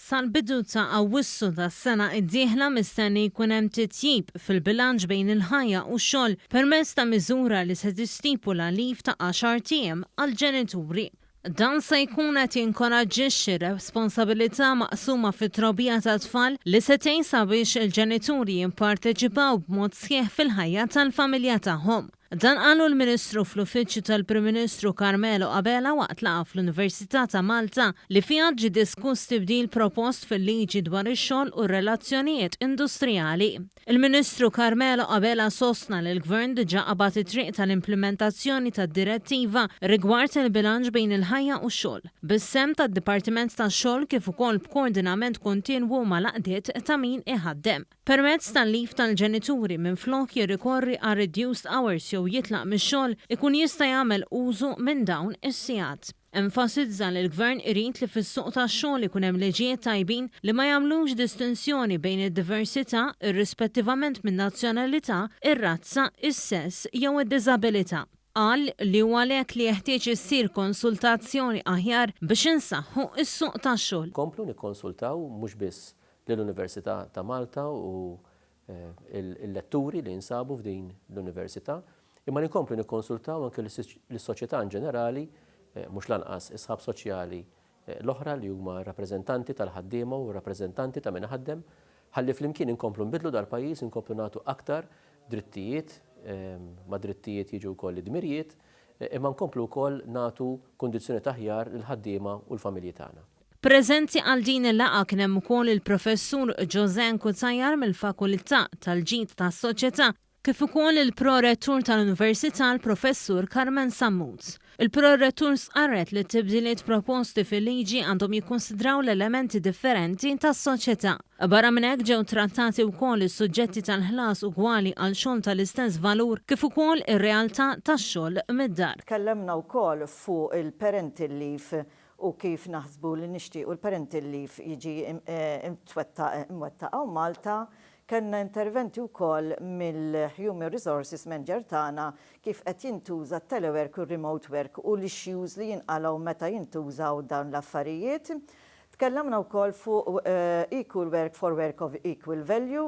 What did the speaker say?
Sal-bidu ta' Awwissu tas-sena d-dieħla mistenni jkun hemm titjib fil-bilanċ bejn il-ħajja u x-xogħol permezz ta' miżura li se tistipula leave ta' 10 ijiem għall-ġenituri. Dan se jkun qed jinkoraġġixxi responsabilità maqsuma fit-trobbija tat-tfal li se tgħin sabiex il-ġenituri jipparteċipaw b'mod sħiħ fil-ħajja tal-familja tagħhom. Dan qalu l-Ministru fl-Uffiċċju tal-Prim Ministru Carmelo Abela waqt laqgħa fl-Università ta' Malta li fiha ġie diskuss tibdil propost fil-liġi dwar ix-xogħol u r-relazzjonijiet industrijali. Il-Ministru Carmelo Abela sostna li l-Gvern diġà qabad it-triq tal-implementazzjoni tad-direttiva rigward il-bilanċ bejn il-ħajja u x-xogħol bis-sem tad-Dipartiment tax-Xogħol kif ukoll b'koordinament kontinwu ma' laqdiet ta' min iħaddem. Permezz tal-leave tal-ġenituri minflok jirrikorri għal reduced hours jew jitlaq mix-xogħol ikun jista' jagħmel użu minn dawn is-sigħat. Enfasizza li l-Gvern irid li fis-suq tax-xogħol ikun hemm liġijiet tajbin li ma jagħmlux distinzjoni bejn id-diversità irrispettivament minn nazzjonalità, ir-razza, is-sess jew id-diżabilità. Qal li huwa għalhekk li jeħtieġ issir konsultazzjoni aħjar biex insaħħu s-suq tax-xogħol. Komplu nikkonsultaw mhux biss lill-Università ta' Malta u il-letturi li jinsabu f'din l-Università, imma nikomplu nikkonsultaw anke lis-soċjetà in ġenerali, mhux lanqas isħab soċjali l-oħra li huma rappreżentanti tal-ħaddiema u rappreżentanti ta' min ħaddem, ħalli flimkien inkomplu nbidlu dal-pajjiż, inkomplu nagħtu aktar drittijiet, ma' drittijiet jiġu wkoll id-dmirijiet, imma nkomplu wkoll nagħtu kundizzjoni aħjar lill-ħaddiema u l-familji tagħna. Preżenti għal din il-laqgħa kien hemm ukoll il-Professur Ġożen Kuzzajjar mill-Fakultà tal-Ġid tas-Soċjetà kif ukoll il-Prorettur tal-Università l-Professur Carmen Sammuz. Il-Prorettur sqarret li t-tibdiliet proposti fil-liġi għandhom jikkonsidraw l-elementi differenti tas-soċjetà. Barra minn hekk ġew trattati wkoll is-suġġetti tal-ħlas ugwali għal xogħol tal-istess valur kif ukoll ir-realtà tax-xogħol mid-dar. Tkellemna wkoll fuq il-parental leave u kif naħsbu li nixtiequ l-parental leave jiġi imwettaqgħu Malta. Kellna interventi wkoll mill-Human Resources Manager tagħna kif qed jintuża telework u remote work u l-issues li jinqalgħu meta jintużaw dawn l-affarijiet. Tkellemna wkoll fuq equal work for work of equal value.